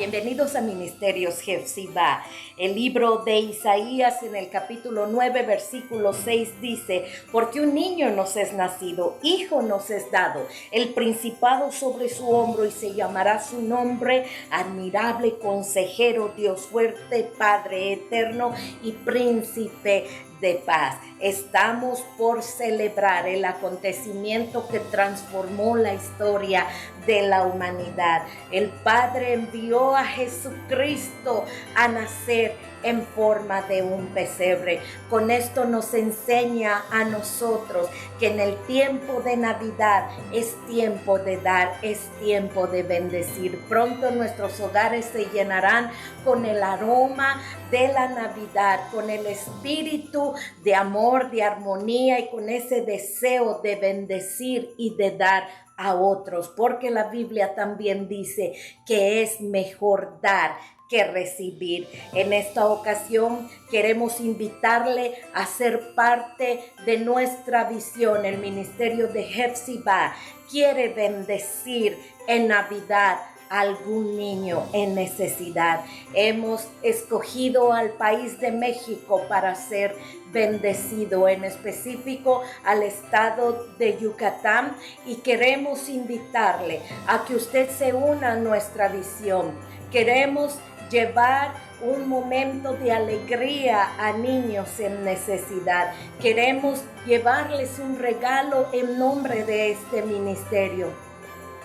bienvenidos a Ministerios Jefzibah. El libro de Isaías en el capítulo 9, versículo 6 dice: porque un niño nos es nacido, hijo nos es dado, el principado sobre su hombro, y se llamará su nombre admirable, consejero, Dios fuerte, Padre eterno y príncipe de paz. Estamos por celebrar el acontecimiento que transformó la historia de la humanidad. El Padre envió a Jesucristo a nacer en forma de un pesebre. Con esto nos enseña a nosotros que en el tiempo de Navidad es tiempo de dar, es tiempo de bendecir. Pronto nuestros hogares se llenarán con el aroma de la Navidad, con el espíritu de amor, de armonía y con ese deseo de bendecir y de dar a otros, porque la Biblia también dice que es mejor dar que recibir. En esta ocasión queremos invitarle a ser parte de nuestra visión. El ministerio de Jefzibah quiere bendecir en Navidad a algún niño en necesidad. Hemos escogido al país de México para ser bendecido, en específico al estado de Yucatán, y queremos invitarle a que usted se una a nuestra visión. Queremos llevar un momento de alegría a niños en necesidad. Queremos llevarles un regalo en nombre de este ministerio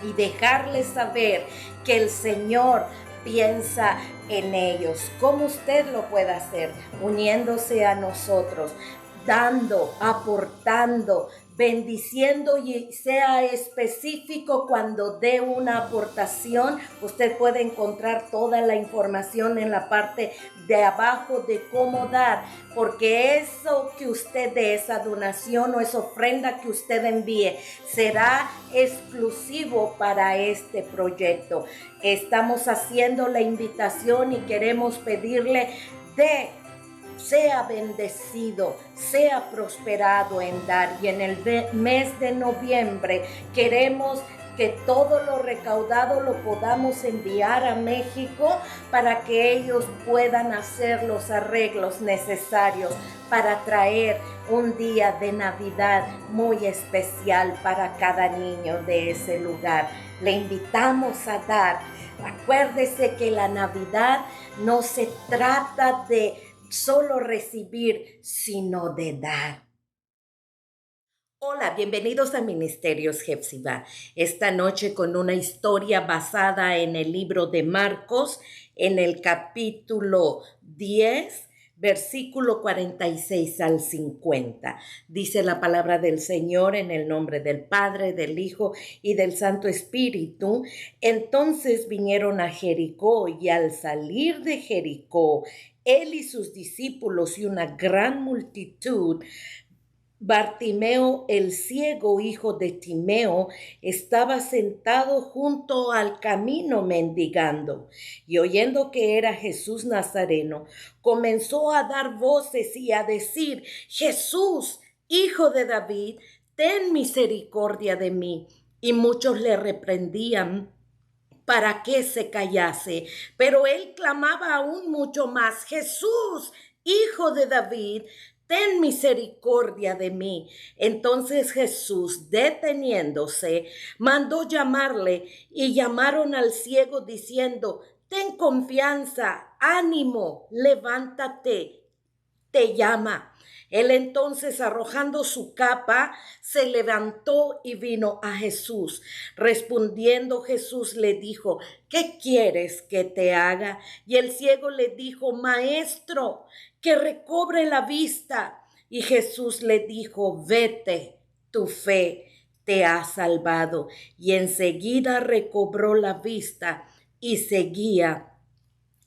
y dejarles saber que el Señor piensa en ellos. ¿Cómo usted lo puede hacer? Uniéndose a nosotros, dando, aportando, bendiciendo, y sea específico cuando dé una aportación. Usted puede encontrar toda la información en la parte de abajo de cómo dar, porque eso que usted dé, esa donación o esa ofrenda que usted envíe, será exclusivo para este proyecto. Estamos haciendo la invitación y queremos pedirle sea bendecido, sea prosperado en dar. Y en el mes de noviembre queremos que todo lo recaudado lo podamos enviar a México para que ellos puedan hacer los arreglos necesarios para traer un día de Navidad muy especial para cada niño de ese lugar. Le invitamos a dar. Acuérdese que la Navidad no se trata de solo recibir, sino de dar. Hola, bienvenidos a Ministerios Jefzibah. Esta noche con una historia basada en el libro de Marcos, en el capítulo 10, versículo 46 al 50. Dice la palabra del Señor: en el nombre del Padre, del Hijo y del Santo Espíritu. Entonces vinieron a Jericó, y al salir de Jericó, él y sus discípulos y una gran multitud, Bartimeo el ciego, hijo de Timeo, estaba sentado junto al camino mendigando, y oyendo que era Jesús Nazareno, comenzó a dar voces y a decir: Jesús, hijo de David, ten misericordia de mí. Y muchos le reprendían para que se callase, pero él clamaba aún mucho más: Jesús, hijo de David, ten misericordia de mí. Entonces Jesús, deteniéndose, mandó llamarle, y llamaron al ciego diciendo: ten confianza, ánimo, levántate, te llama. Él entonces, arrojando su capa, se levantó y vino a Jesús. Respondiendo Jesús le dijo: ¿qué quieres que te haga? Y el ciego le dijo: Maestro, que recobre la vista. Y Jesús le dijo: vete, tu fe te ha salvado. Y enseguida recobró la vista y seguía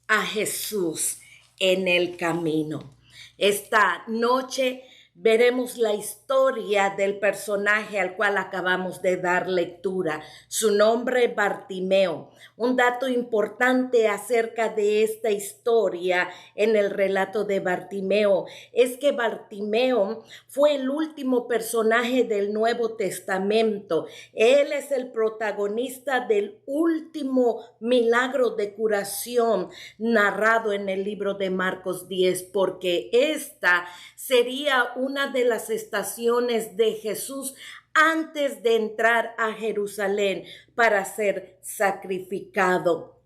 a Jesús en el camino. Esta noche veremos la historia del personaje al cual acabamos de dar lectura. Su nombre, Bartimeo. Un dato importante acerca de esta historia en el relato de Bartimeo es que Bartimeo fue el último personaje del Nuevo Testamento. Él es el protagonista del último milagro de curación narrado en el libro de Marcos 10, porque esta sería una de las estaciones de Jesús antes de entrar a Jerusalén para ser sacrificado.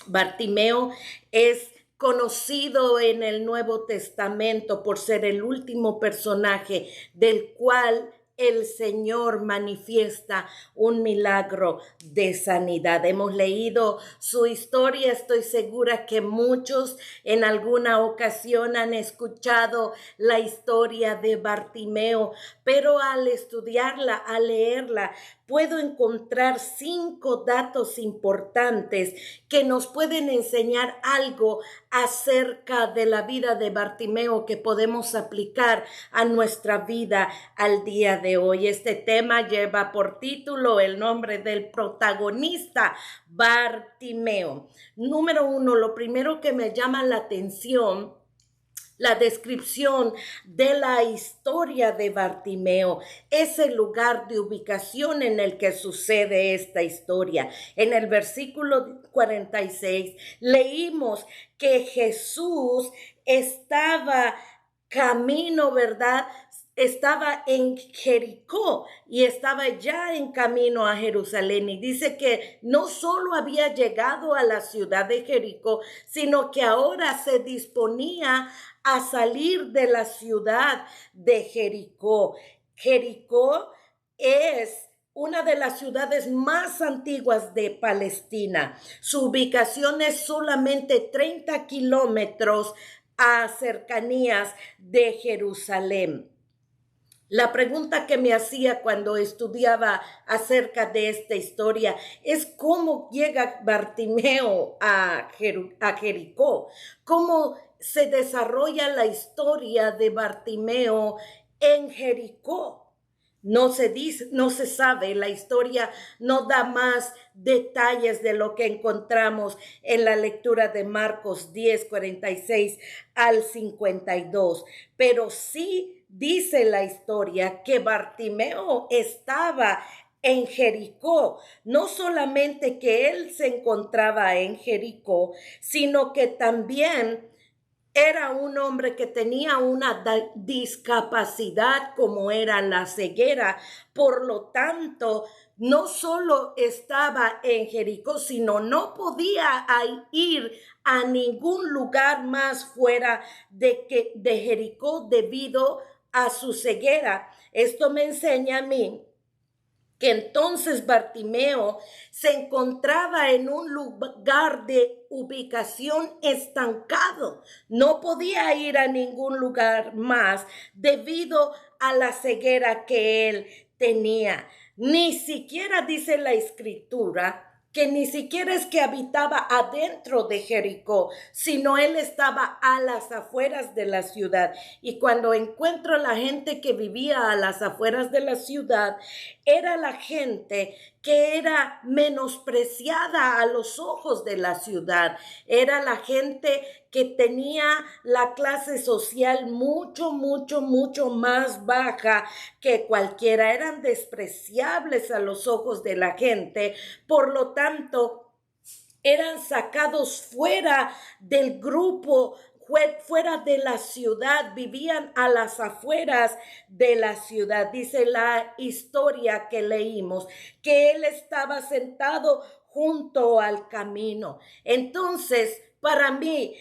Bartimeo es conocido en el Nuevo Testamento por ser el último personaje del cual el Señor manifiesta un milagro de sanidad. Hemos leído su historia, estoy segura que muchos en alguna ocasión han escuchado la historia de Bartimeo, pero al estudiarla, al leerla, puedo encontrar 5 datos importantes que nos pueden enseñar algo acerca de la vida de Bartimeo que podemos aplicar a nuestra vida al día de hoy. Este tema lleva por título el nombre del protagonista, Bartimeo. Número 1, lo primero que me llama la atención, la descripción de la historia de Bartimeo, es el lugar de ubicación en el que sucede esta historia. En el versículo 46 leímos que Jesús estaba camino, ¿verdad? Estaba en Jericó y estaba ya en camino a Jerusalén, y dice que no solo había llegado a la ciudad de Jericó, sino que ahora se disponía a salir de la ciudad de Jericó. Jericó es una de las ciudades más antiguas de Palestina. Su ubicación es solamente 30 kilómetros a cercanías de Jerusalén. La pregunta que me hacía cuando estudiaba acerca de esta historia es cómo llega Bartimeo a Jericó, cómo se desarrolla la historia de Bartimeo en Jericó. No se dice, no se sabe, la historia no da más detalles de lo que encontramos en la lectura de Marcos 10, 46 al 52, pero sí dice la historia que Bartimeo estaba en Jericó. No solamente que él se encontraba en Jericó, sino que también era un hombre que tenía una discapacidad como era la ceguera. Por lo tanto, no solo estaba en Jericó, sino no podía ir a ningún lugar más fuera de Jericó debido a su ceguera. Esto me enseña a mí que entonces Bartimeo se encontraba en un lugar de ubicación estancado. No podía ir a ningún lugar más debido a la ceguera que él tenía. Ni siquiera dice la escritura que ni siquiera es que habitaba adentro de Jericó, sino él estaba a las afueras de la ciudad. Y cuando encuentro a la gente que vivía a las afueras de la ciudad, era la gente que era menospreciada a los ojos de la ciudad. Era la gente que tenía la clase social mucho más baja que cualquiera. Eran despreciables a los ojos de la gente. Por lo tanto, eran sacados fuera del grupo, fuera de la ciudad, vivían a las afueras de la ciudad. Dice la historia que leímos, que él estaba sentado junto al camino. Entonces, para mí,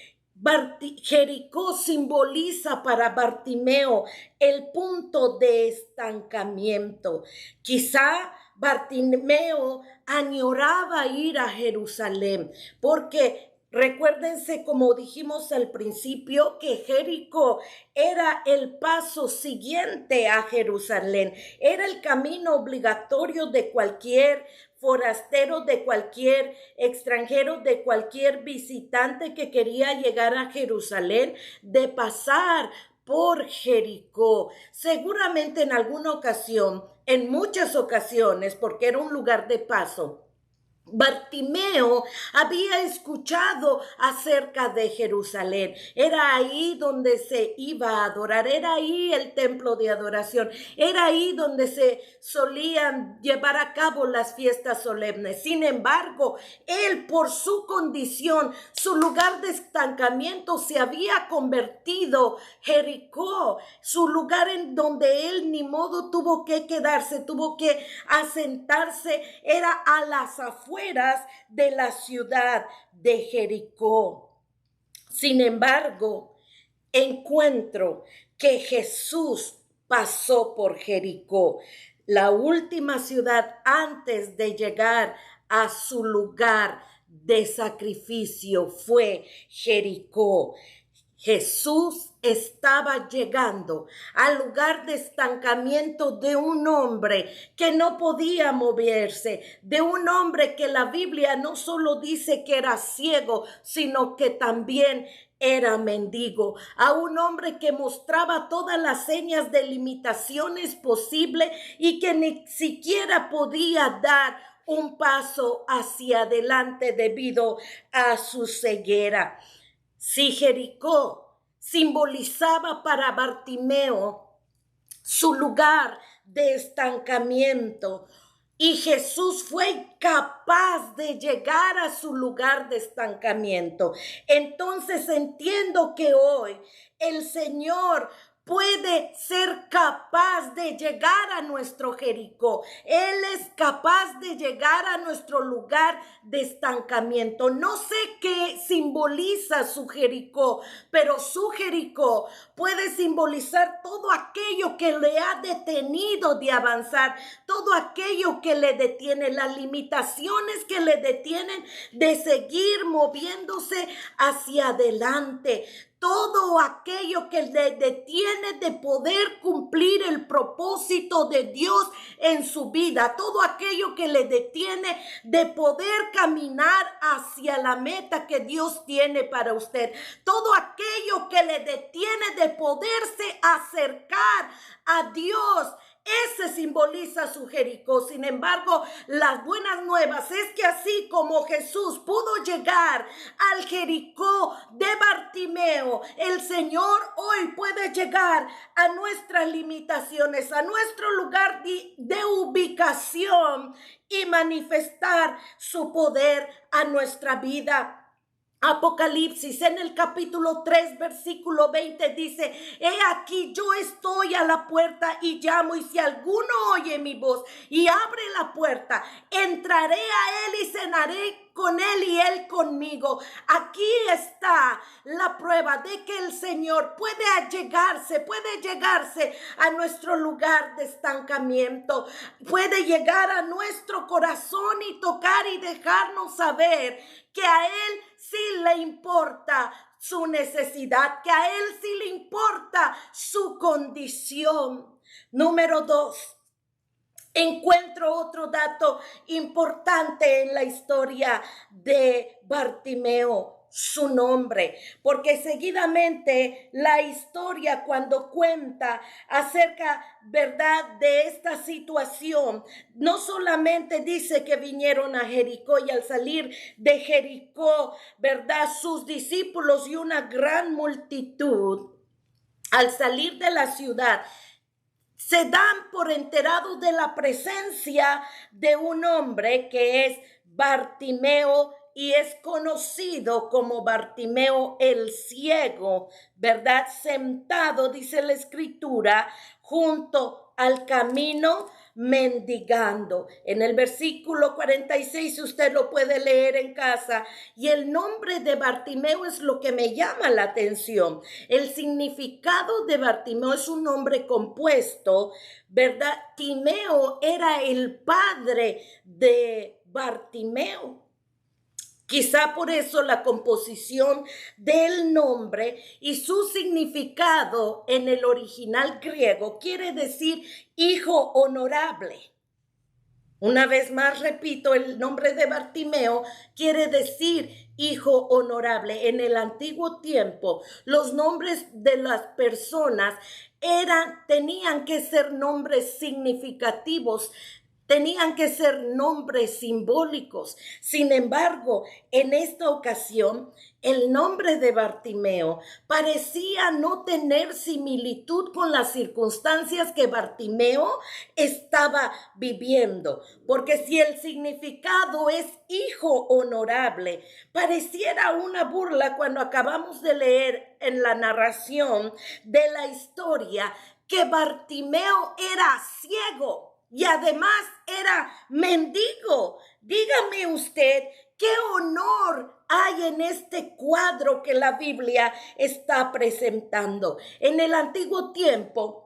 Jericó simboliza para Bartimeo el punto de estancamiento. Quizá Bartimeo añoraba ir a Jerusalén, porque recuérdense, como dijimos al principio, que Jericó era el paso siguiente a Jerusalén, era el camino obligatorio de cualquier forastero, de cualquier extranjero, de cualquier visitante que quería llegar a Jerusalén, de pasar por Jericó. Seguramente en alguna ocasión, en muchas ocasiones, porque era un lugar de paso, Bartimeo había escuchado acerca de Jerusalén. Era ahí donde se iba a adorar, era ahí el templo de adoración, era ahí donde se solían llevar a cabo las fiestas solemnes. Sin embargo, él, por su condición, su lugar de estancamiento se había convertido Jericó, su lugar en donde él ni modo tuvo que quedarse, tuvo que asentarse, era a las afueras de la ciudad de Jericó. Sin embargo, encuentro que Jesús pasó por Jericó, la última ciudad antes de llegar a su lugar de sacrificio fue Jericó. Jesús estaba llegando al lugar de estancamiento de un hombre que no podía moverse, de un hombre que la Biblia no solo dice que era ciego, sino que también era mendigo, a un hombre que mostraba todas las señas de limitaciones posibles y que ni siquiera podía dar un paso hacia adelante debido a su ceguera. Si Jericó simbolizaba para Bartimeo su lugar de estancamiento, y Jesús fue capaz de llegar a su lugar de estancamiento, entonces entiendo que hoy el Señor puede ser capaz de llegar a nuestro Jericó. Él es capaz de llegar a nuestro lugar de estancamiento. No sé qué simboliza su Jericó, pero su Jericó puede simbolizar todo aquello que le ha detenido de avanzar, todo aquello que le detiene, las limitaciones que le detienen de seguir moviéndose hacia adelante. Todo aquello que le detiene de poder cumplir el propósito de Dios en su vida, todo aquello que le detiene de poder caminar hacia la meta que Dios tiene para usted, todo aquello que le detiene de poderse acercar a Dios. Ese simboliza su Jericó. Sin embargo, las buenas nuevas es que así como Jesús pudo llegar al Jericó de Bartimeo, el Señor hoy puede llegar a nuestras limitaciones, a nuestro lugar de ubicación y manifestar su poder a nuestra vida. Apocalipsis en el capítulo 3 versículo 20 dice: he aquí yo estoy a la puerta y llamo, y si alguno oye mi voz y abre la puerta, entraré a él y cenaré con él y él conmigo. Aquí está la prueba de que el Señor puede llegarse a nuestro lugar de estancamiento, puede llegar a nuestro corazón y tocar y dejarnos saber que a Él sí le importa su necesidad, que a Él sí le importa su condición. Número 2. Encuentro otro dato importante en la historia de Bartimeo, su nombre, porque seguidamente la historia, cuando cuenta acerca, ¿verdad?, de esta situación, no solamente dice que vinieron a Jericó y al salir de Jericó, ¿verdad?, sus discípulos y una gran multitud, al salir de la ciudad, se dan por enterados de la presencia de un hombre que es Bartimeo y es conocido como Bartimeo el ciego, ¿verdad? Sentado, dice la escritura, junto al camino, mendigando. En el versículo 46, usted lo puede leer en casa, y el nombre de Bartimeo es lo que me llama la atención. El significado de Bartimeo es un nombre compuesto, ¿verdad? Timeo era el padre de Bartimeo. Quizá por eso la composición del nombre y su significado en el original griego quiere decir hijo honorable. Una vez más repito, el nombre de Bartimeo quiere decir hijo honorable. En el antiguo tiempo, los nombres de las personas tenían que ser nombres significativos, tenían que ser nombres simbólicos. Sin embargo, en esta ocasión, el nombre de Bartimeo parecía no tener similitud con las circunstancias que Bartimeo estaba viviendo. Porque si el significado es hijo honorable, pareciera una burla cuando acabamos de leer en la narración de la historia que Bartimeo era ciego y además era mendigo. Dígame usted, ¿qué honor hay en este cuadro que la Biblia está presentando? En el antiguo tiempo,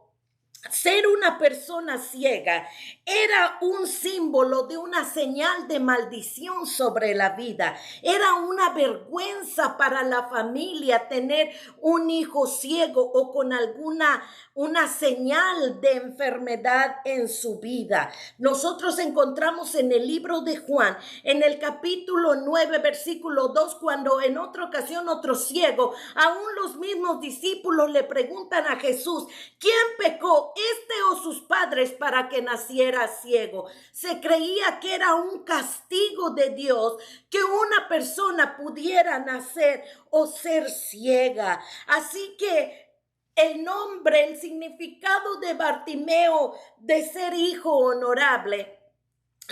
ser una persona ciega era un símbolo de una señal de maldición sobre la vida. Era una vergüenza para la familia tener un hijo ciego o con una señal de enfermedad en su vida. Nosotros encontramos en el libro de Juan, en el capítulo 9, versículo 2, cuando en otra ocasión otro ciego, aún los mismos discípulos le preguntan a Jesús, ¿quién pecó, este o sus padres, para que naciera ciego? Se creía que era un castigo de Dios que una persona pudiera nacer o ser ciega. Así que el nombre, el significado de Bartimeo de ser hijo honorable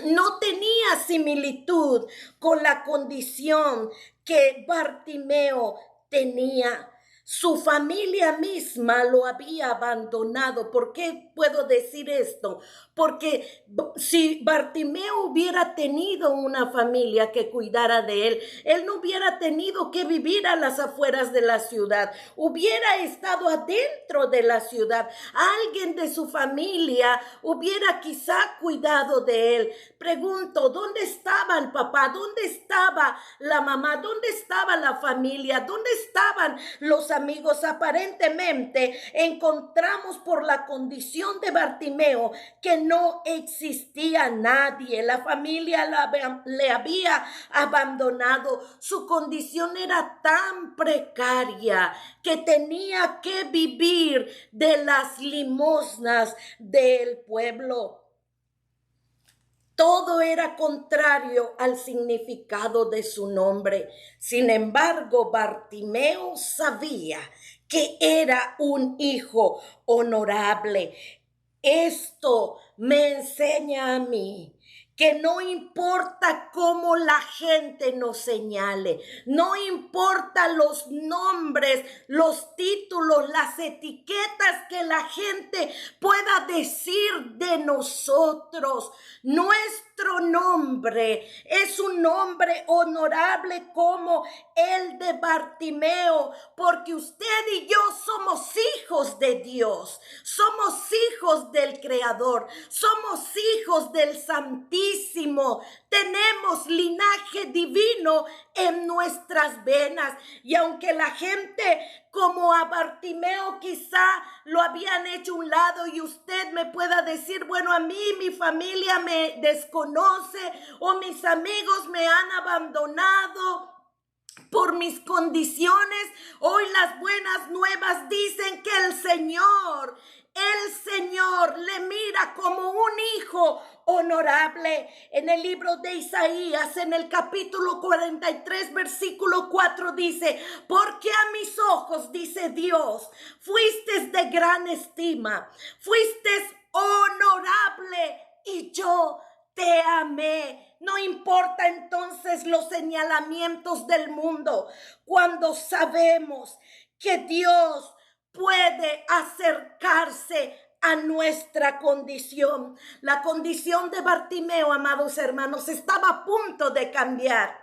no tenía similitud con la condición que Bartimeo tenía. Su familia misma lo había abandonado. ¿Por qué puedo decir esto? Porque si Bartimeo hubiera tenido una familia que cuidara de él, él no hubiera tenido que vivir a las afueras de la ciudad, hubiera estado adentro de la ciudad. Alguien de su familia hubiera quizá cuidado de él. Pregunto, ¿dónde estaba el papá? ¿Dónde estaba la mamá? ¿Dónde estaba la familia? ¿Dónde estaban los amigos? Aparentemente encontramos por la condición de Bartimeo que no existía nadie. La familia le había abandonado. Su condición era tan precaria que tenía que vivir de las limosnas del pueblo. Todo era contrario al significado de su nombre. Sin embargo, Bartimeo sabía que era un hijo honorable. Esto me enseña a mí que no importa cómo la gente nos señale, no importa los nombres, los títulos, las etiquetas que la gente pueda decir de nosotros, nuestro nombre es un nombre honorable como el de Bartimeo, porque usted y yo somos hijos de Dios, somos hijos del Creador, somos hijos del Santísimo, tenemos linaje divino en nuestras venas. Y aunque la gente como a Bartimeo quizá lo habían hecho a un lado y usted me pueda decir, bueno, a mí mi familia me desconoce o mis amigos me han abandonado por mis condiciones, hoy las buenas nuevas dicen que el Señor le mira como un hijo honorable. En el libro de Isaías, en el capítulo 43, versículo 4 dice, porque a mis ojos, dice Dios, fuiste de gran estima, fuiste honorable y yo te amé. No importa entonces los señalamientos del mundo, cuando sabemos que Dios puede acercarse a nuestra condición. La condición de Bartimeo, amados hermanos, estaba a punto de cambiar.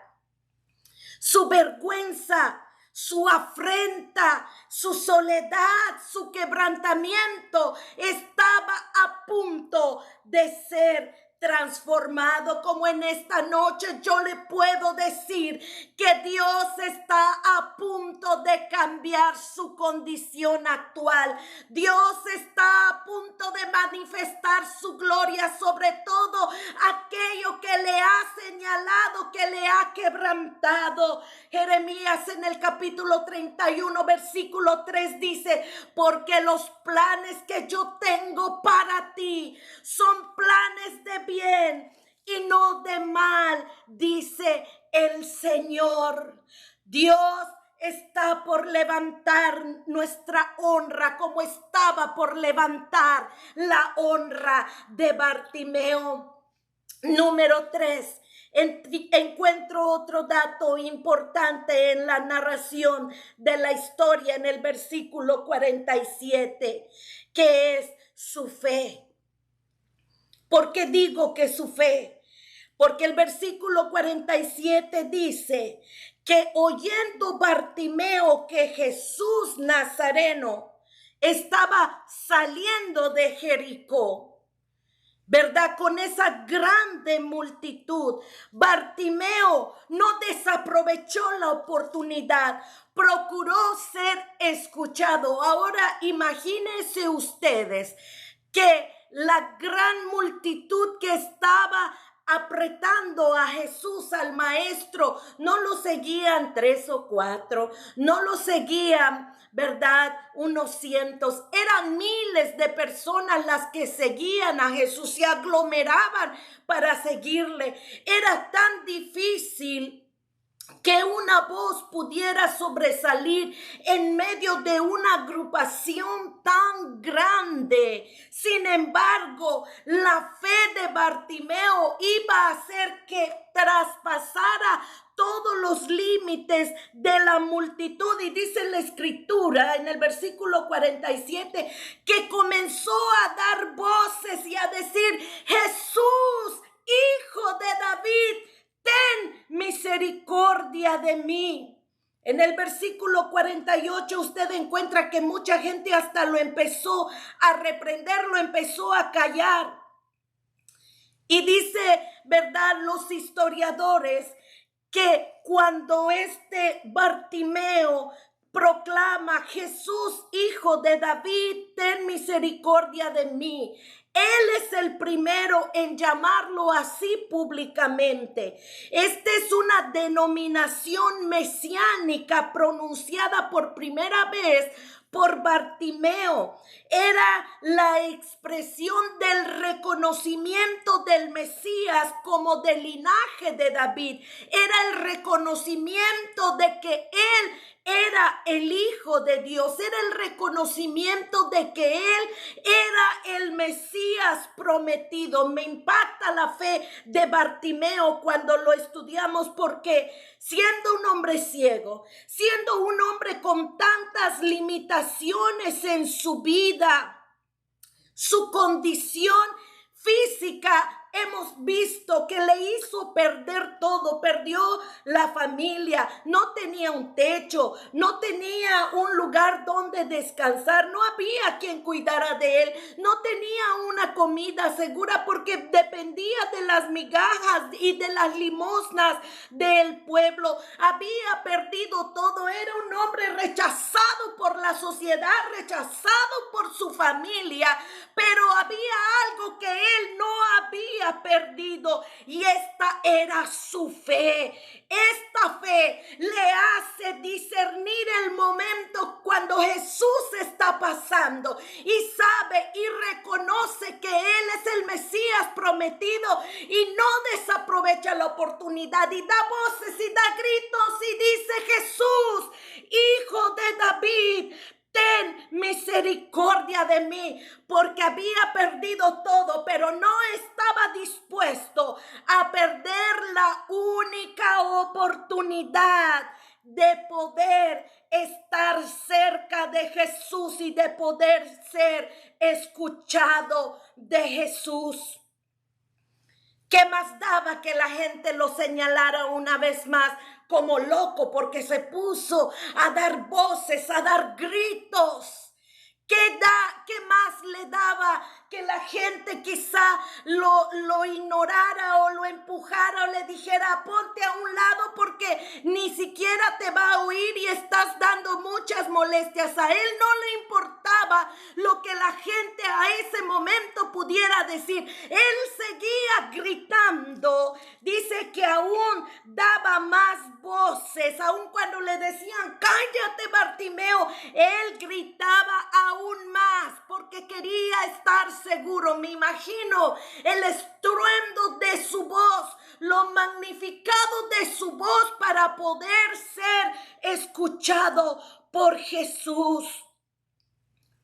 Su vergüenza, su afrenta, su soledad, su quebrantamiento estaba a punto de ser transformado, como en esta noche yo le puedo decir que Dios está a punto de cambiar su condición actual. Dios está a punto de manifestar su gloria sobre todo aquello que le ha señalado, que le ha quebrantado. Jeremías en el capítulo 31, versículo 3 dice: porque los planes que yo tengo para ti son planes de bien y no de mal, dice el Señor. Dios está por levantar nuestra honra como estaba por levantar la honra de Bartimeo. Número 3. Encuentro otro dato importante en la narración de la historia en el versículo 47, que es su fe. ¿Por qué digo que su fe? Porque el versículo 47 dice que oyendo Bartimeo que Jesús Nazareno estaba saliendo de Jericó, ¿verdad? Con esa grande multitud, Bartimeo no desaprovechó la oportunidad, procuró ser escuchado. Ahora imagínense ustedes que la gran multitud que estaba apretando a Jesús, al maestro, no lo seguían 3 o 4, no lo seguían, ¿verdad?, unos cientos, eran miles de personas las que seguían a Jesús, se aglomeraban para seguirle. Era tan difícil que una voz pudiera sobresalir en medio de una agrupación tan grande. Sin embargo, la fe de Bartimeo iba a hacer que traspasara todos los límites de la multitud. Y dice la escritura en el versículo 47 que comenzó a dar voces y a decir: Jesús, Hijo de David, ten misericordia de mí. En el versículo 48 usted encuentra que mucha gente hasta lo empezó a reprender, lo empezó a callar. Y dice, ¿verdad?, los historiadores, que cuando este Bartimeo proclama: Jesús, Hijo de David, ten misericordia de mí, él es el primero en llamarlo así públicamente. Esta es una denominación mesiánica pronunciada por primera vez por Bartimeo. Era la expresión del reconocimiento del Mesías como del linaje de David. Era el reconocimiento de que él era el Hijo de Dios. Era el reconocimiento de que él era el Mesías prometido. Me impacta la fe de Bartimeo cuando lo estudiamos, porque siendo un hombre ciego, siendo un hombre con tantas limitaciones en su vida, su condición física, hemos visto que le hizo perder todo. Perdió la familia, no tenía un techo, no tenía un lugar donde descansar, no había quien cuidara de él, no tenía una comida segura porque dependía de las migajas y de las limosnas del pueblo. Había perdido todo, era un hombre rechazado por la sociedad, rechazado por su familia, pero había algo que él no había perdido, y esta era su fe. Esta fe le hace discernir el momento cuando Jesús está pasando, y sabe y reconoce que él es el Mesías prometido, y no desaprovecha la oportunidad y da voces y da gritos y dice: Jesús, Hijo de David, ten misericordia de mí, porque había perdido todo, pero no estaba dispuesto a perder la única oportunidad de poder estar cerca de Jesús y de poder ser escuchado de Jesús. ¿Qué más daba que la gente lo señalara una vez más como loco porque se puso a dar voces, a dar gritos? ¿Qué más le daba que la gente quizá lo ignorara o lo empujara o le dijera ponte a un lado porque ni siquiera te va a oír y estás dando muchas molestias? A él no le importaba lo que la gente a ese momento pudiera decir. Él seguía gritando. Dice que aún daba más voces, aún cuando le decían cállate Bartimeo, él gritaba aún más porque quería estar seguro. Me imagino el estruendo de su voz, lo magnificado de su voz para poder ser escuchado por Jesús.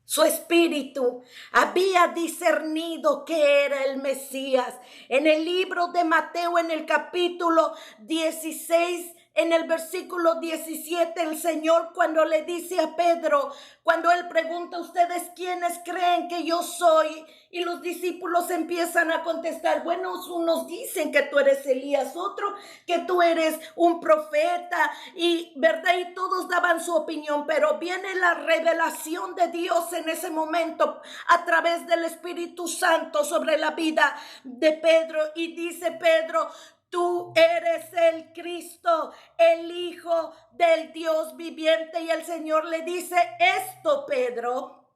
Su espíritu había discernido que era el Mesías. En el libro de Mateo, en el capítulo 16, en el versículo 17, el Señor cuando le dice a Pedro, cuando él pregunta a ustedes quiénes creen que yo soy, y los discípulos empiezan a contestar, bueno, unos dicen que tú eres Elías, otro que tú eres un profeta, y verdad, y todos daban su opinión, pero viene la revelación de Dios en ese momento a través del Espíritu Santo sobre la vida de Pedro, y dice Pedro, tú eres el Cristo, el Hijo del Dios viviente. Y el Señor le dice, esto, Pedro,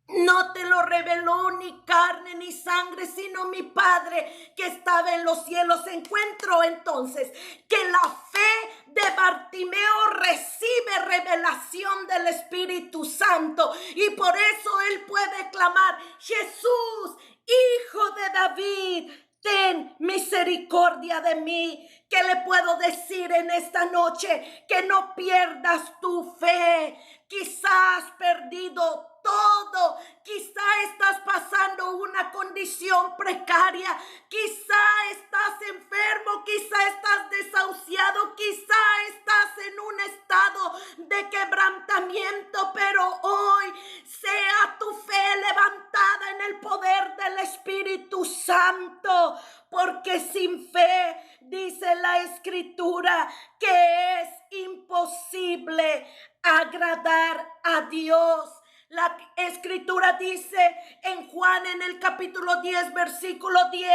no te lo reveló ni carne ni sangre, sino mi Padre que estaba en los cielos. Encuentro entonces que la fe de Bartimeo recibe revelación del Espíritu Santo. Y por eso él puede clamar, Jesús, Hijo de David, ten misericordia de mí. ¿Qué le puedo decir en esta noche? Que no pierdas tu fe. Quizás has perdido todo, quizá estás pasando una condición precaria, quizá estás enfermo, quizá estás desahuciado, quizá estás en un estado de quebrantamiento, pero hoy sea tu fe levantada en el poder del Espíritu Santo, porque sin fe, dice la Escritura, que es imposible agradar a Dios. La Escritura dice en Juan en el capítulo 10, versículo 10,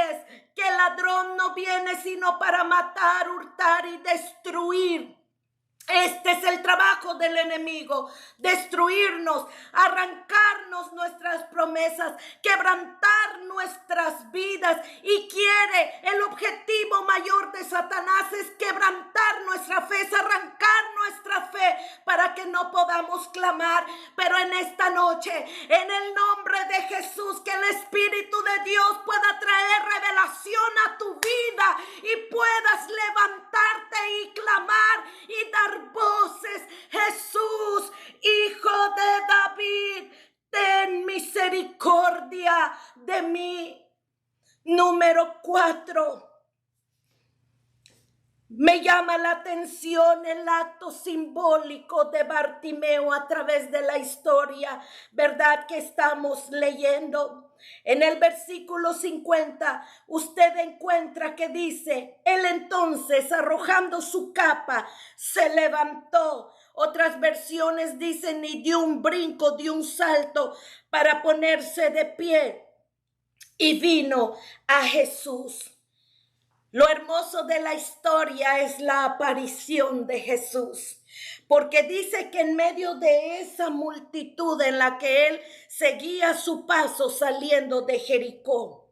que el ladrón no viene sino para matar, hurtar y destruir. Este es el trabajo del enemigo, destruirnos, arrancarnos nuestras promesas, quebrantar nuestras vidas, y quiere, el objetivo mayor de Satanás es quebrantar nuestra fe, es arrancar nuestra fe para que no podamos clamar. Pero en esta noche, en el nombre de Jesús, que el Espíritu de Dios pueda traer revelación a tu vida y puedas levantarte y clamar y dar voces. Jesús, Hijo de David, ten misericordia de mí. Número 4. Me llama la atención el acto simbólico de Bartimeo a través de la historia, ¿verdad?, que estamos leyendo. En el versículo 50, usted encuentra que dice, él entonces, arrojando su capa, se levantó. Otras versiones dicen, y dio un brinco, dio un salto para ponerse de pie, y vino a Jesús. Lo hermoso de la historia es la aparición de Jesús, porque dice que en medio de esa multitud en la que él seguía su paso saliendo de Jericó,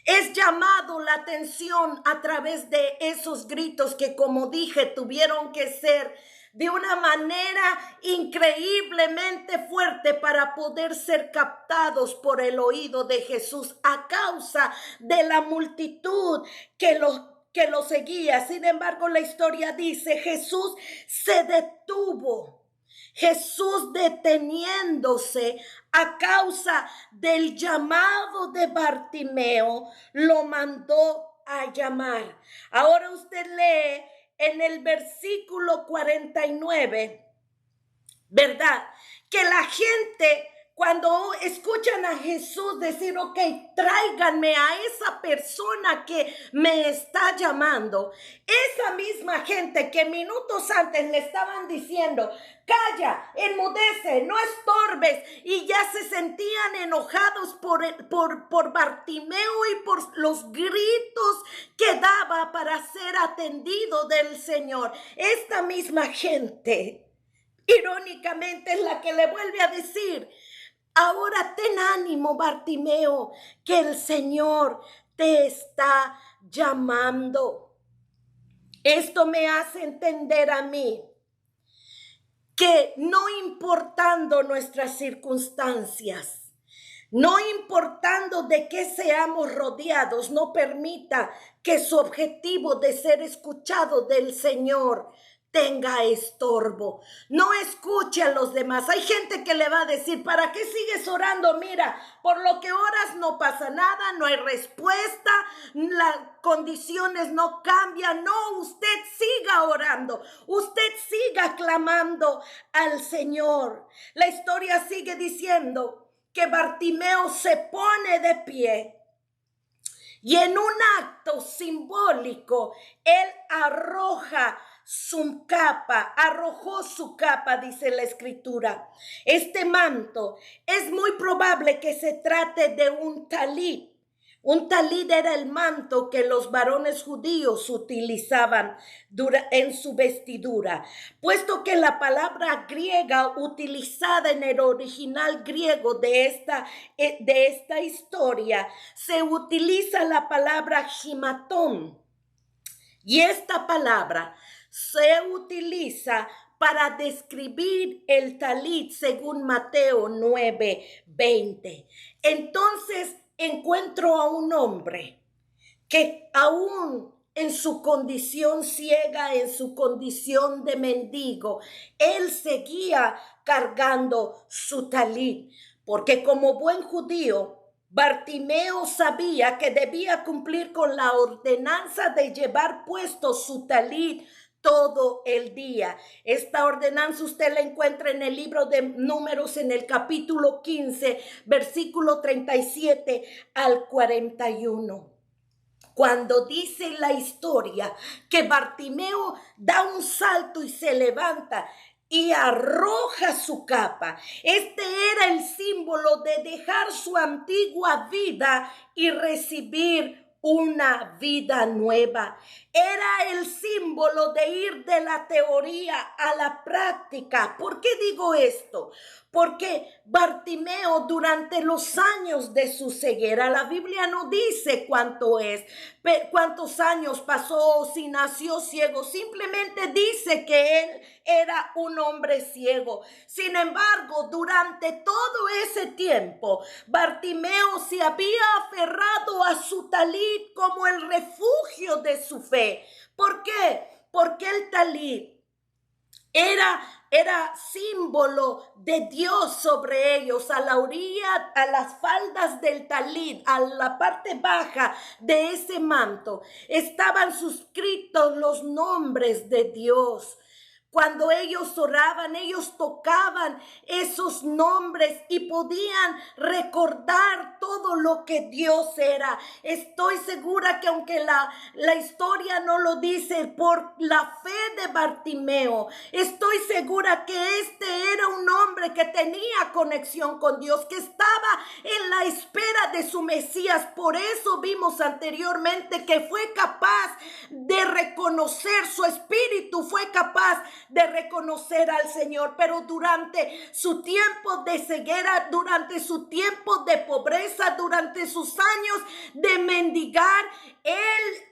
es llamado la atención a través de esos gritos que, como dije, tuvieron que ser de una manera increíblemente fuerte para poder ser captados por el oído de Jesús a causa de la multitud que lo seguía. Sin embargo, la historia dice, Jesús se detuvo. Jesús, deteniéndose a causa del llamado de Bartimeo, lo mandó a llamar. Ahora usted lee en el versículo 49, ¿verdad?, que la gente, Cuando escuchan a Jesús decir, ok, tráiganme a esa persona que me está llamando, esa misma gente que minutos antes le estaban diciendo, calla, enmudece, no estorbes, y ya se sentían enojados por Bartimeo y por los gritos que daba para ser atendido del Señor. Esta misma gente, irónicamente, es la que le vuelve a decir, ahora ten ánimo, Bartimeo, que el Señor te está llamando. Esto me hace entender a mí que no importando nuestras circunstancias, no importando de qué seamos rodeados, no permita que su objetivo de ser escuchado del Señor tenga estorbo. No escuche a los demás. Hay gente que le va a decir, ¿para qué sigues orando? Mira, por lo que oras no pasa nada, no hay respuesta, las condiciones no cambian. No, usted siga orando, usted siga clamando al Señor. La historia sigue diciendo que Bartimeo se pone de pie y en un acto simbólico, él arrojó su capa, dice la escritura. Este manto es muy probable que se trate de un talit. Un talit era el manto que los varones judíos utilizaban en su vestidura, puesto que la palabra griega utilizada en el original griego de esta historia se utiliza la palabra himatón, y esta palabra se utiliza para describir el talit según Mateo 9:20. Entonces encuentro a un hombre que aún en su condición ciega, en su condición de mendigo, él seguía cargando su talit, porque como buen judío, Bartimeo sabía que debía cumplir con la ordenanza de llevar puesto su talit todo el día. Esta ordenanza usted la encuentra en el libro de Números, en el capítulo 15, versículo 37 al 41. Cuando dice la historia que Bartimeo da un salto y se levanta y arroja su capa. Este era el símbolo de dejar su antigua vida y recibir una vida nueva. Era el símbolo de ir de la teoría a la práctica. ¿Por qué digo esto? Porque Bartimeo, durante los años de su ceguera, la Biblia no dice cuántos años pasó, si nació ciego, simplemente dice que él era un hombre ciego. Sin embargo, durante todo ese tiempo, Bartimeo se había aferrado a su talit como el refugio de su fe. ¿Por qué? Porque el talit era símbolo de Dios sobre ellos. A la orilla, a las faldas del talit, a la parte baja de ese manto, estaban suscritos los nombres de Dios. Cuando ellos oraban, ellos tocaban esos nombres y podían recordar todo lo que Dios era. Estoy segura que aunque la historia no lo dice, por la fe de Bartimeo, estoy segura que este era un hombre que tenía conexión con Dios, que estaba en la espera de su Mesías. Por eso vimos anteriormente que fue capaz de reconocer, su espíritu fue capaz de reconocer al Señor. Pero durante su tiempo de ceguera, durante su tiempo de pobreza, durante sus años de mendigar,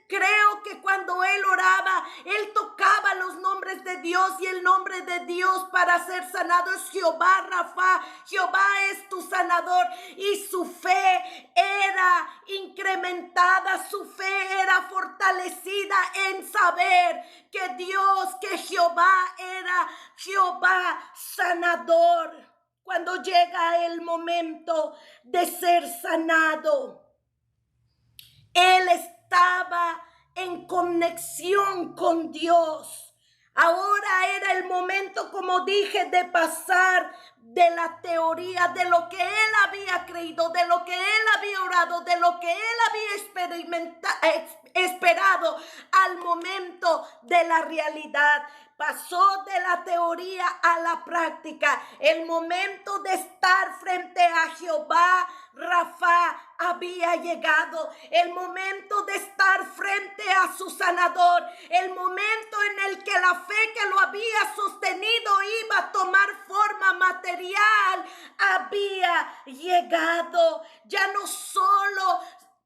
creo que cuando él oraba, él tocaba los nombres de Dios, y el nombre de Dios para ser sanado es Jehová Rafa. Jehová es tu sanador, y su fe era incrementada, su fe era fortalecida en saber que Dios, que Jehová era Jehová sanador. Cuando llega el momento de ser sanado, él estaba en conexión con Dios. Ahora era el momento como dije, de pasar de la teoría, de lo que él había creído, de lo que él había orado, de lo que él había esperado al momento de la realidad. Pasó de la teoría a la práctica. El momento de estar frente a Jehová Rafa había llegado. El momento de estar frente a su sanador. El momento en el que la fe que lo había sostenido iba a tomar forma material había llegado. Ya no solo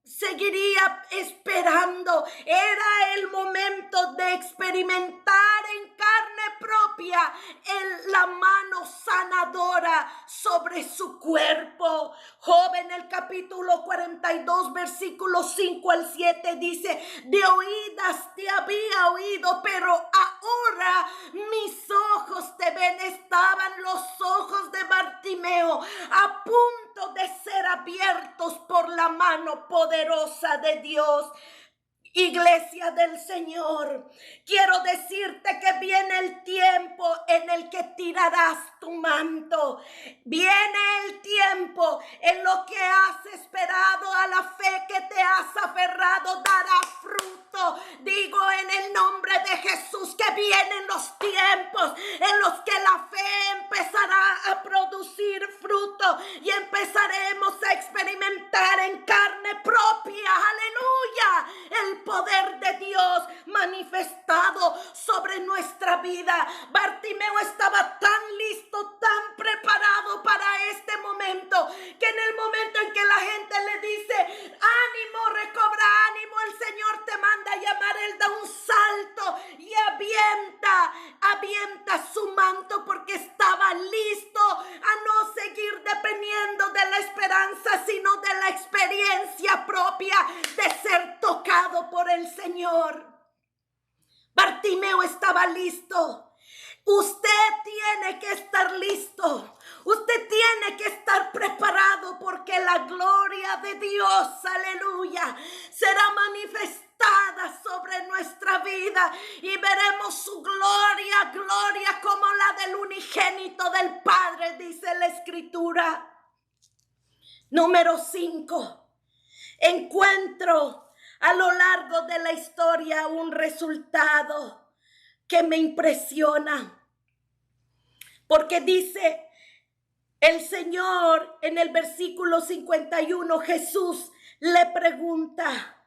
seguiría esperando. Era el momento de experimentar en carne propia la mano sanadora sobre su cuerpo. Job en el capítulo 42, versículos 5 al 7 dice: de oídas te había oído, pero ahora mis ojos te ven. Estaban los ojos de Bartimeo a punto de ser abiertos por la mano poderosa de Dios. Iglesia del Señor, quiero decirte que viene el tiempo en el que tirarás tu manto. Viene el tiempo en lo que has esperado, a la fe que te has aferrado, dará fruto. Digo en el nombre de Jesús que vienen los tiempos en los que la fe empezará a producir fruto y empezaremos a experimentar en carne propia, aleluya, el poder de Dios manifestado sobre nuestra vida. Bartimeo estaba tan listo, tan preparado para este momento, que en el momento en que la gente le dice: ánimo, recobra ánimo, el Señor te manda a llamar, él da un salto y avienta su manto, porque estaba listo a no seguir dependiendo de la esperanza, sino de la experiencia propia de ser tocado por el Señor. Bartimeo estaba listo. Usted tiene que estar listo. Usted tiene que estar preparado, porque la gloria de Dios, aleluya, será manifestada sobre nuestra vida y veremos su gloria, gloria como la del unigénito del Padre, dice la Escritura. Número 5. Encuentro a lo largo de la historia un resultado que me impresiona, porque dice el Señor en el versículo 51, Jesús le pregunta: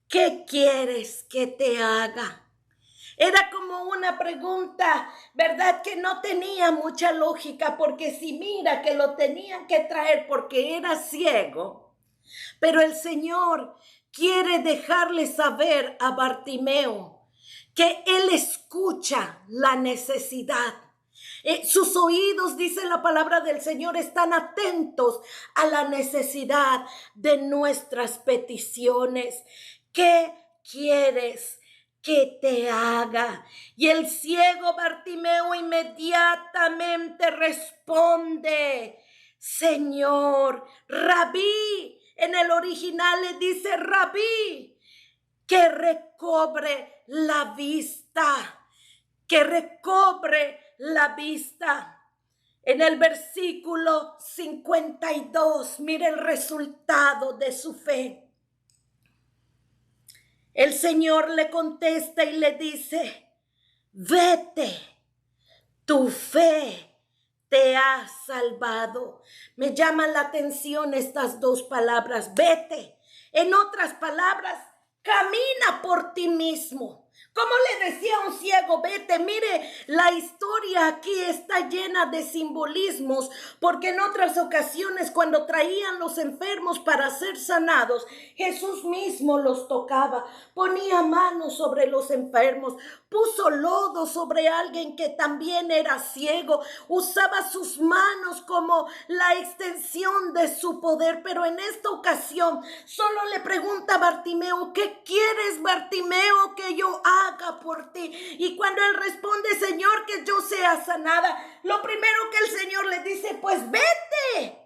¿qué quieres que te haga? Era como una pregunta, ¿verdad?, que no tenía mucha lógica, porque si mira que lo tenían que traer porque era ciego, pero el Señor quiere dejarle saber a Bartimeo que Él escucha la necesidad. Sus oídos, dice la palabra del Señor, están atentos a la necesidad de nuestras peticiones. ¿Qué quieres que te haga? Y el ciego Bartimeo inmediatamente responde: Señor, Rabí. En el original le dice Rabí, que recobre la vista, que recobre la vista. En el versículo 52, mire el resultado de su fe. El Señor le contesta y le dice: vete, tu fe te ha salvado. Me llaman la atención estas dos palabras, vete. En otras palabras, camina por ti mismo. Como le decía a un ciego, vete. Mire, la historia aquí está llena de simbolismos, porque en otras ocasiones, cuando traían los enfermos para ser sanados, Jesús mismo los tocaba, ponía manos sobre los enfermos, puso lodo sobre alguien que también era ciego, usaba sus manos como la extensión de su poder. Pero en esta ocasión solo le pregunta a Bartimeo: ¿qué quieres, Bartimeo, que yo haga por ti? Y cuando él responde: Señor, que yo sea sanada, lo primero que el Señor le dice: pues vete.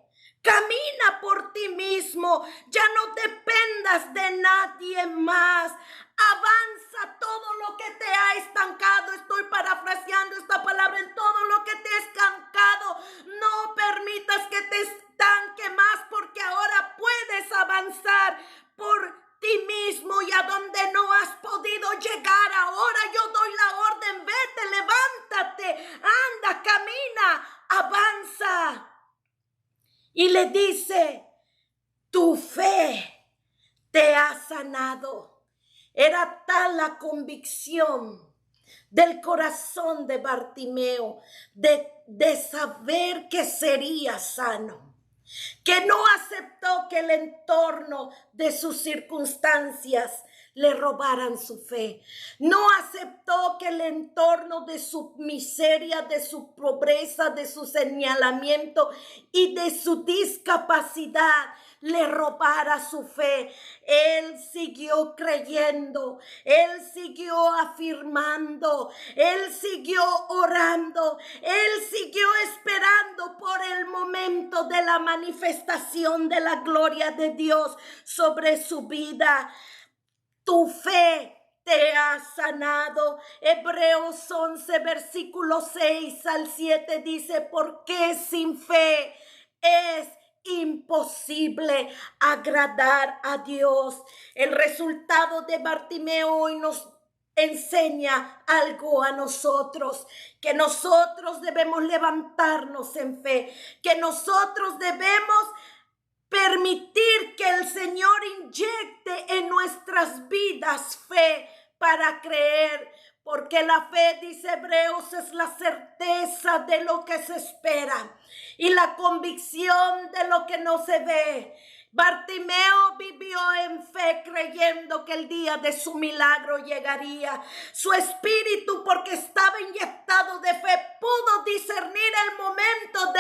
Camina por ti mismo, ya no dependas de nadie más. Avanza todo lo que te ha estancado. Estoy parafraseando esta palabra. En todo y le dice: tu fe te ha sanado. Era tal la convicción del corazón de Bartimeo de saber que sería sano, que no aceptó que el entorno de sus circunstancias le robaran su fe. No aceptó que el entorno de su miseria, de su pobreza, de su señalamiento y de su discapacidad le robara su fe. Él siguió creyendo, él siguió afirmando, él siguió orando, él siguió esperando por el momento de la manifestación de la gloria de Dios sobre su vida. Tu fe te ha sanado. Hebreos 11, versículo 6 al 7 dice: porque sin fe es imposible agradar a Dios. El resultado de Bartimeo hoy nos enseña algo a nosotros, que nosotros debemos levantarnos en fe, que nosotros debemos permitir que el Señor inyecte en nuestras vidas fe para creer, porque la fe, dice Hebreos, es la certeza de lo que se espera y la convicción de lo que no se ve. Bartimeo vivió en fe creyendo que el día de su milagro llegaría. Su espíritu, porque estaba inyectado de fe, pudo discernir el momento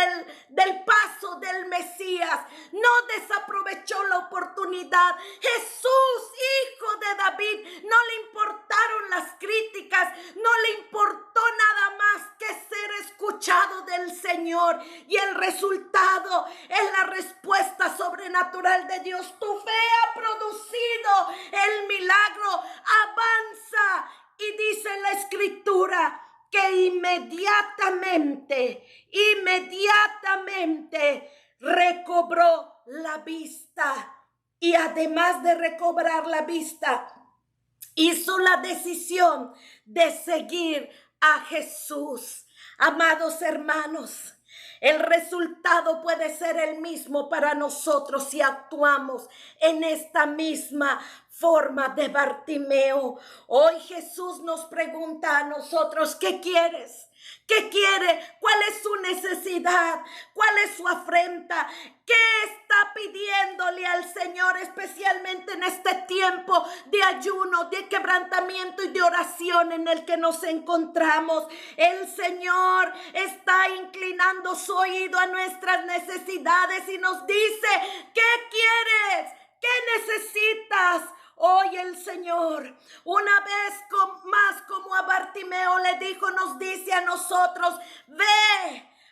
del paso del Mesías. No desaprovechó la oportunidad. Jesús, hijo de David, no le importaron las críticas, no le importó nada más que ser escuchado del Señor. Y el resultado es la respuesta sobrenatural de Dios. Tu fe ha producido el milagro. Avanza. Y dice la Escritura que inmediatamente recobró la vista. Y además de recobrar la vista, hizo la decisión de seguir a Jesús. Amados hermanos, el resultado puede ser el mismo para nosotros si actuamos en esta misma forma de Bartimeo. Hoy Jesús nos pregunta a nosotros: ¿qué quieres? ¿Qué quiere? ¿Cuál es su necesidad? ¿Cuál es su afrenta? ¿Qué está pidiéndole al Señor, especialmente en este tiempo de ayuno, de quebrantamiento y de oración en el que nos encontramos? El Señor está inclinando su oído a nuestras necesidades y nos dice: ¿qué quieres? ¿Qué necesitas? Hoy el Señor, una vez más, como a Bartimeo le dijo, nos dice a nosotros: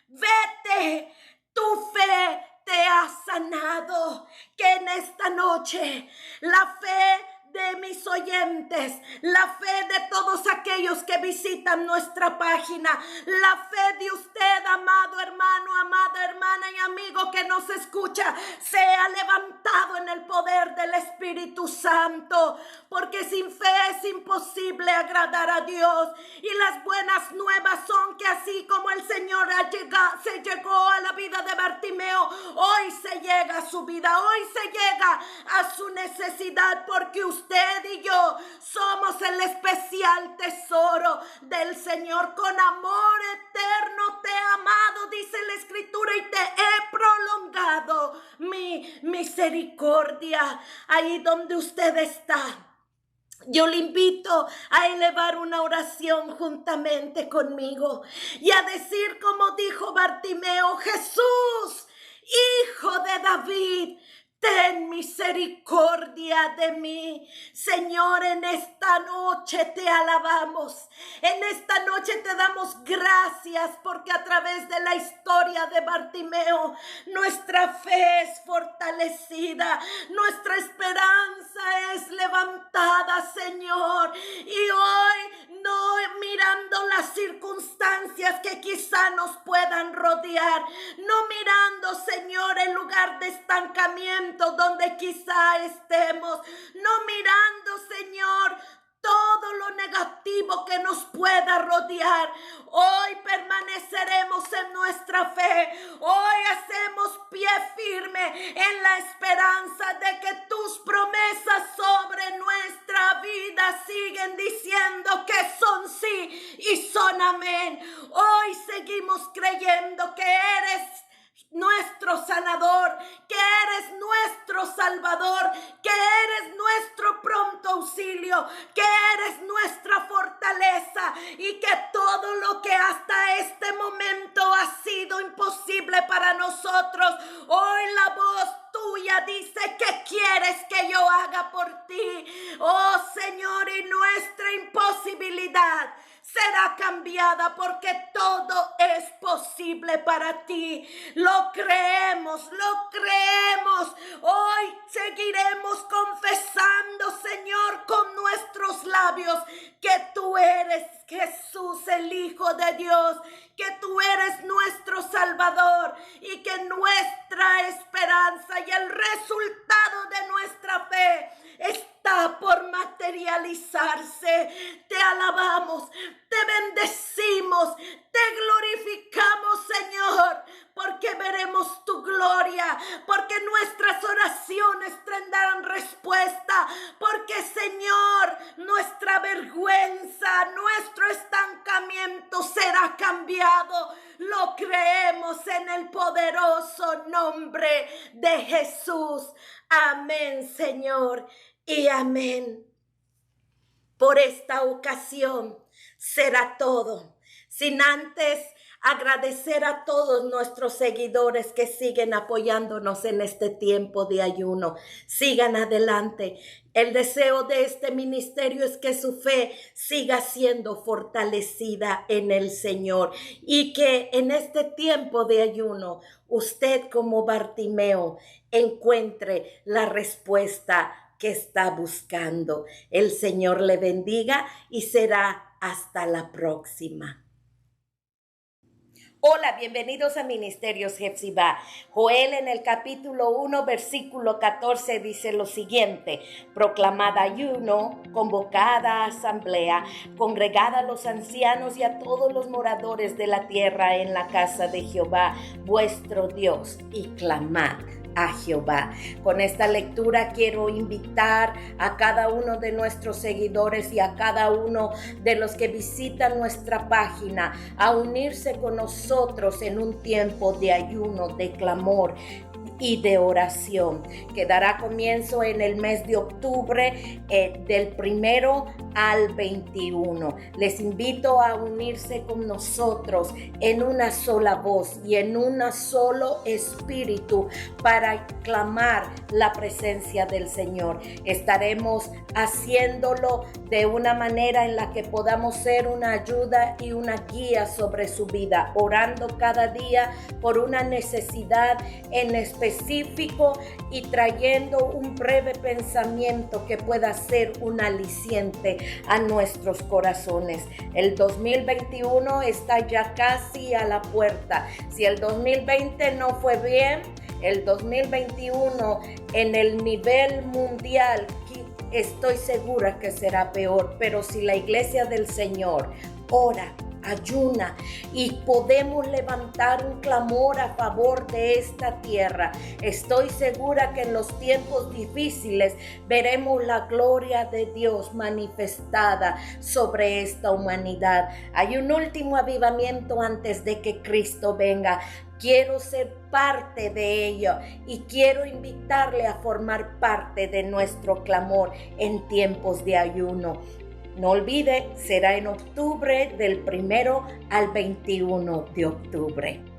vete, tu fe te ha sanado. Que en esta noche la fe de mis oyentes, la fe de todos aquellos que visitan nuestra página, la fe de usted, amado hermano, amada hermana y amigo que nos escucha, sea levantado en el poder del Espíritu Santo, porque sin fe es imposible agradar a Dios. Y las buenas nuevas son que así como el Señor se llegó a la vida de Bartimeo, hoy se llega a su vida, hoy se llega a su necesidad, porque usted y yo somos el especial tesoro del Señor. Con amor eterno te he amado, dice la Escritura, y te he prolongado mi misericordia. Ahí donde usted está, yo le invito a elevar una oración juntamente conmigo y a decir como dijo Bartimeo: Jesús, Hijo de David, ten misericordia de mí. Señor, en esta noche te alabamos. En esta noche te damos gracias porque a través de la historia de Bartimeo nuestra fe es fortalecida, nuestra esperanza es levantada, Señor. Y hoy, no mirando las circunstancias que quizá nos puedan rodear, no mirando, Señor, el lugar de estancamiento donde quizá estemos, no mirando, Señor, todo lo negativo que nos pueda rodear. Hoy permanecemos permaneceremos en nuestra fe. Hoy hacemos pie firme en la esperanza de que tus promesas sobre nuestra vida siguen diciendo que son sí y son amén. Hoy seguimos creyendo que eres nuestro sanador, que eres nuestro salvador, que eres nuestro pronto auxilio, que eres nuestra fortaleza y que todo lo que hasta este momento ha sido imposible para nosotros, hoy la voz tuya dice que quieres que yo haga por ti. Oh Señor, y nuestra imposibilidad será cambiada porque todo es posible para ti. Lo creemos, lo creemos. Hoy seguiremos confesando, Señor, con nuestros labios que tú eres Jesús, el Hijo de Dios, que tú eres nuestro Salvador y que nuestra esperanza y el resultado de nuestra fe está por materializarse. Te alabamos, te bendecimos, te glorificamos, Señor, porque veremos tu gloria, porque nuestras oraciones tendrán respuesta, porque, Señor, nuestra vergüenza, nuestro estancamiento será cambiado. Lo creemos en el poderoso nombre de Jesús. Amén, Señor, y amén. Por esta ocasión será todo, sin antes agradecer a todos nuestros seguidores que siguen apoyándonos en este tiempo de ayuno. Sigan adelante. El deseo de este ministerio es que su fe siga siendo fortalecida en el Señor y que en este tiempo de ayuno usted, como Bartimeo, encuentre la respuesta que está buscando. El Señor le bendiga y será hasta la próxima. Hola, bienvenidos a Ministerios Jefsibá. Joel en el capítulo 1, versículo 14 dice lo siguiente: proclamad ayuno, convocada asamblea, congregad a los ancianos y a todos los moradores de la tierra en la casa de Jehová, vuestro Dios, y clamad a Jehová. Con esta lectura quiero invitar a cada uno de nuestros seguidores y a cada uno de los que visitan nuestra página a unirse con nosotros en un tiempo de ayuno, de clamor y de oración, que dará comienzo en el mes de octubre, del 1 al 21. Les invito a unirse con nosotros en una sola voz y en un solo espíritu para clamar la presencia del Señor. Estaremos haciéndolo de una manera en la que podamos ser una ayuda y una guía sobre su vida, orando cada día por una necesidad en específico y trayendo un breve pensamiento que pueda ser un aliciente a nuestros corazones. El 2021 está ya casi a la puerta. Si el 2020 no fue bien, el 2021 en el nivel mundial estoy segura que será peor. Pero si la iglesia del Señor ora, ayuna y podemos levantar un clamor a favor de esta tierra, estoy segura que en los tiempos difíciles veremos la gloria de Dios manifestada sobre esta humanidad. Hay un último avivamiento antes de que Cristo venga. Quiero ser parte de ello y quiero invitarle a formar parte de nuestro clamor en tiempos de ayuno. No olvide, será en octubre, del 1 al 21 de octubre.